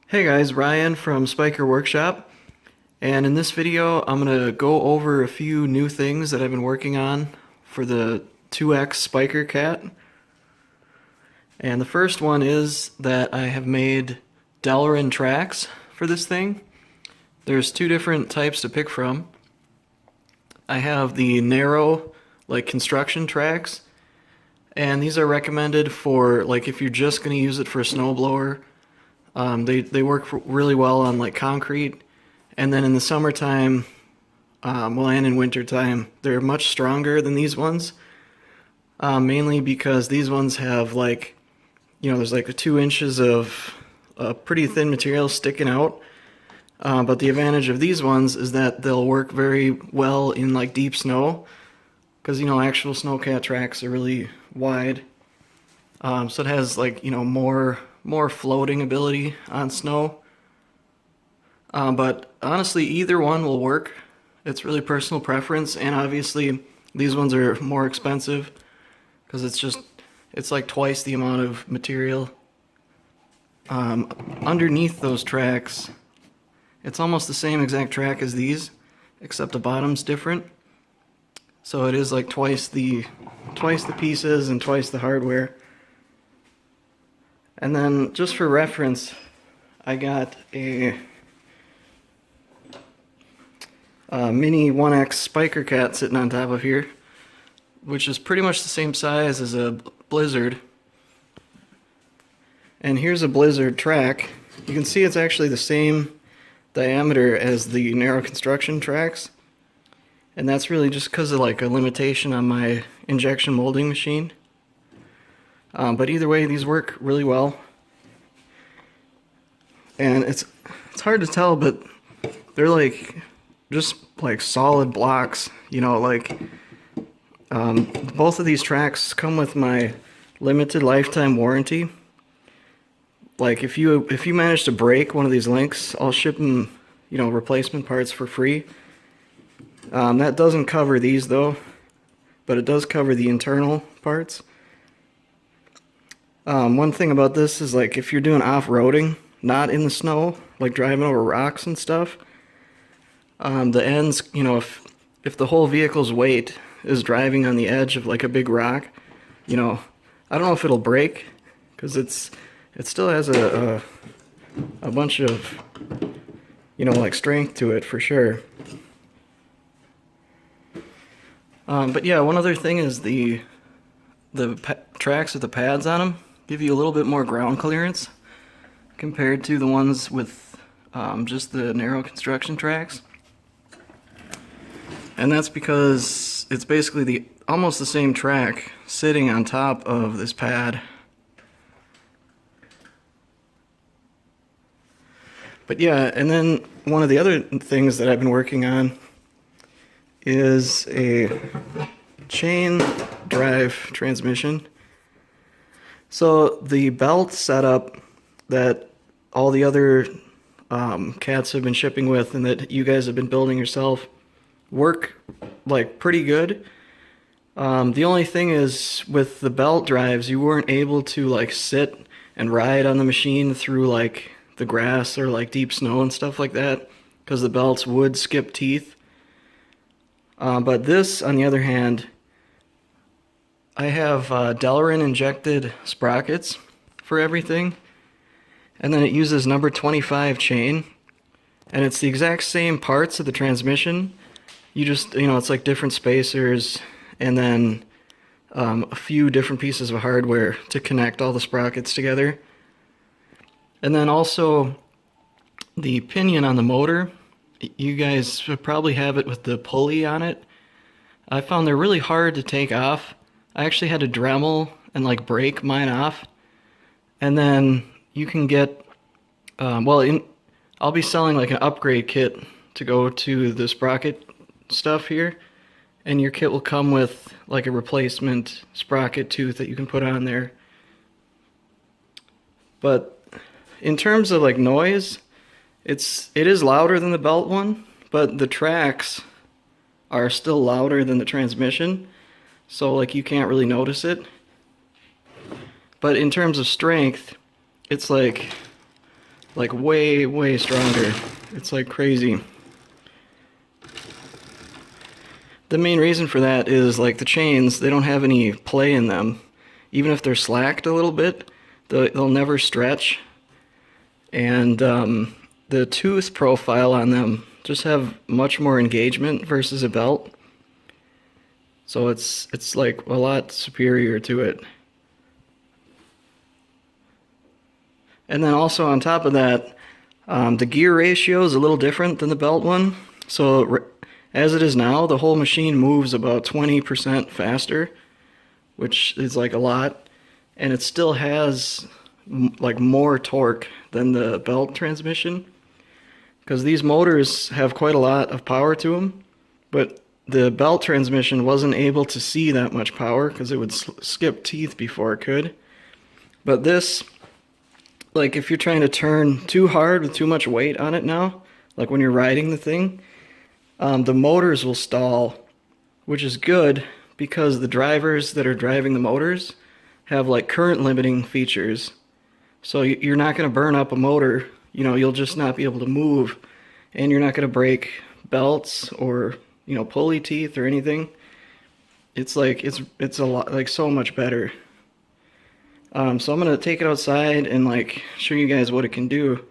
Hey guys, Ryan from Spyker Workshop, and in this video I'm going to go over a few new things that I've been working on for the 2X Spyker cat. And the first one is that I have made Delrin tracks for this thing. There's two different types to pick from. I have the narrow, like construction tracks, and these are recommended for like if you're just going to use it for a snowblower. They work really well on like concrete, and then in the summertime, well, and in wintertime, they're much stronger than these ones. Mainly because these ones have like, there's like 2 inches of pretty thin material sticking out. But the advantage of these ones is that they'll work very well in like deep snow, because actual snowcat tracks are really wide. So it has like more floating ability on snow. But honestly, either one will work. It's really personal preference, and obviously these ones are more expensive because it's like twice the amount of material. Underneath those tracks, it's almost the same exact track as these, except the bottom's different. So it is like twice the pieces and twice the hardware. And then, just for reference, I got a mini 1X Spyker cat sitting on top of here, which is pretty much the same size as a Blizzard. And here's a Blizzard track. You can see it's actually the same diameter as the narrow construction tracks. And that's really just because of like a limitation on my injection molding machine. But either way, these work really well. And it's hard to tell, but they're like just like solid blocks, like both of these tracks come with my limited lifetime warranty. Like if you manage to break one of these links, I'll ship them, replacement parts for free. That doesn't cover these though, but it does cover the internal parts. One thing about this is like if you're doing off-roading, not in the snow, like driving over rocks and stuff, the ends, if the whole vehicle's weight is driving on the edge of like a big rock, I don't know if it'll break, because it still has a bunch of, like strength to it for sure. But yeah, one other thing is the tracks with the pads on them give you a little bit more ground clearance compared to the ones with just the narrow construction tracks. And that's because it's basically almost the same track sitting on top of this pad. But yeah, and then one of the other things that I've been working on is a chain drive transmission. So the belt setup that all the other cats have been shipping with and that you guys have been building yourself work like pretty good. The only thing is with the belt drives, you weren't able to like sit and ride on the machine through like the grass or like deep snow and stuff like that, because the belts would skip teeth. But this, on the other hand, I have Delrin injected sprockets for everything, and then it uses number 25 chain, and it's the exact same parts of the transmission. You just, it's like different spacers, and then a few different pieces of hardware to connect all the sprockets together. And then also the pinion on the motor, you guys probably have it with the pulley on it. I found they're really hard to take off. I actually had to Dremel and like break mine off. And then you can get, I'll be selling like an upgrade kit to go to the sprocket stuff here. And your kit will come with like a replacement sprocket tooth that you can put on there. But in terms of like noise, it is louder than the belt one, but the tracks are still louder than the transmission, so like you can't really notice it. But in terms of strength, it's like like way, way stronger. It's like crazy. The main reason for that is like the chains, they don't have any play in them. Even if they're slacked a little bit, they'll never stretch. And the tooth profile on them just have much more engagement versus a belt. So it's like a lot superior to it. And then also on top of that, the gear ratio is a little different than the belt one. So as it is now, the whole machine moves about 20% faster, which is like a lot. And it still has like more torque than the belt transmission. Because these motors have quite a lot of power to them. But the belt transmission wasn't able to see that much power because it would skip teeth before it could. But this, like if you're trying to turn too hard with too much weight on it now, like when you're riding the thing, the motors will stall, which is good because the drivers that are driving the motors have like current limiting features. So you're not going to burn up a motor, you know, you'll just not be able to move, and you're not going to break belts or, you know, pulley teeth or anything. It's like, it's a lot, like so much better. So I'm going to take it outside and like show you guys what it can do.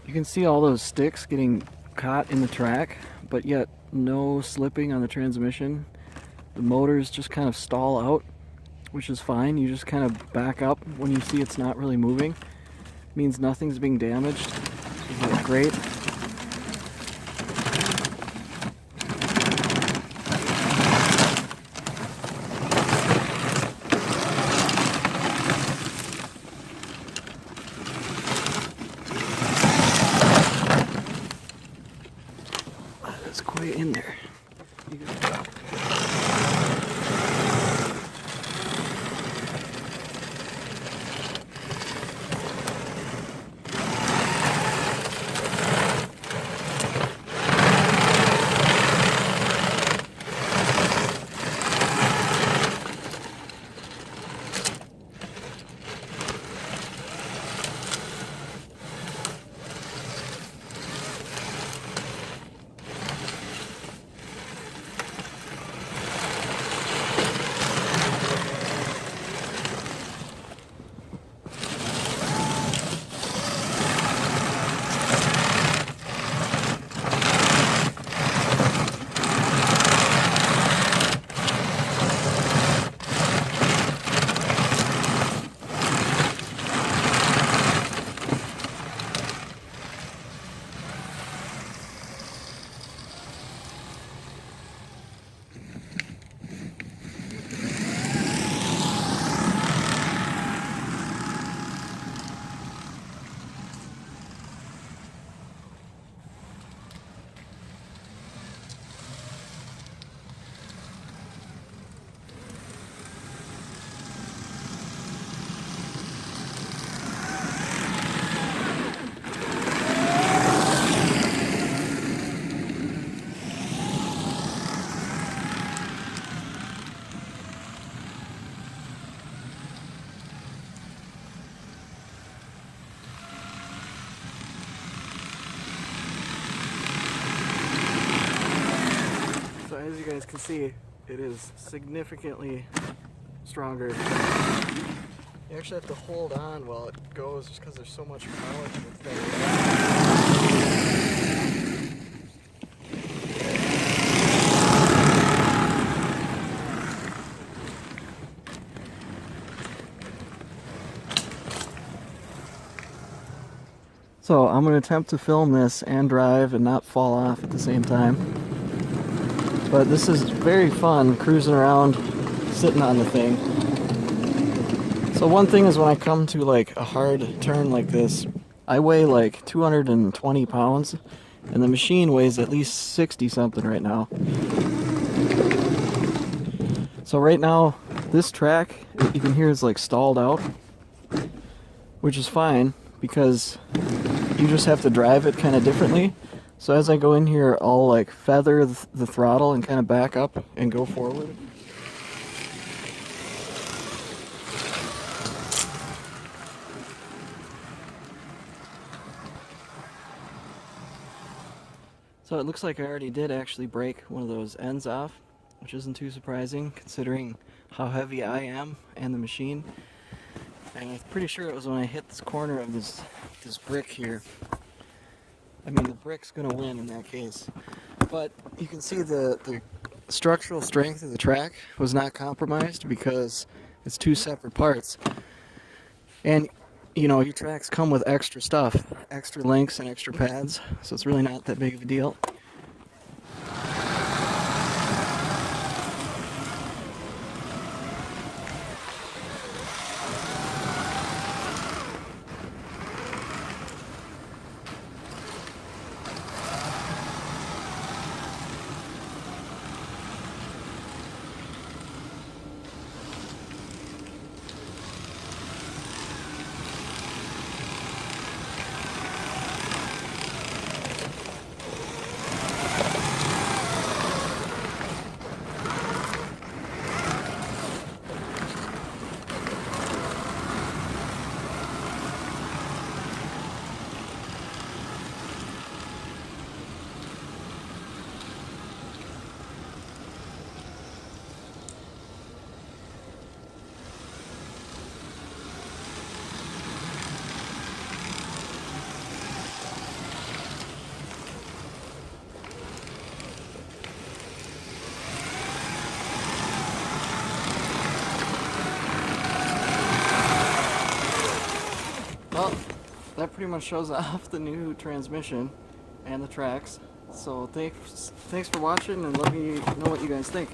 You can see all those sticks getting caught in the track, but yet no slipping on the transmission. The motors just kind of stall out, which is fine. You just kind of back up when you see it's not really moving. It means nothing's being damaged. Isn't that great? That's quite in there. guys can see, it is significantly stronger. You actually have to hold on while it goes just because there's so much power to the thing. So I'm going to attempt to film this and drive and not fall off at the same time. But this is very fun, cruising around, sitting on the thing. So one thing is when I come to like a hard turn like this, I weigh like 220 pounds, and the machine weighs at least 60 something right now. So right now, this track, you can hear it's like stalled out, which is fine because you just have to drive it kind of differently. So as I go in here, I'll like feather the throttle and kind of back up and go forward. So it looks like I already did actually break one of those ends off, which isn't too surprising considering how heavy I am and the machine. And I'm pretty sure it was when I hit this corner of this brick here. I mean, the brick's gonna win in that case. But you can see the structural strength of the track was not compromised because it's two separate parts. And you know, your tracks come with extra stuff, extra links and extra pads, so it's really not that big of a deal. Well, that pretty much shows off the new transmission and the tracks. So thanks for watching, and let me know what you guys think.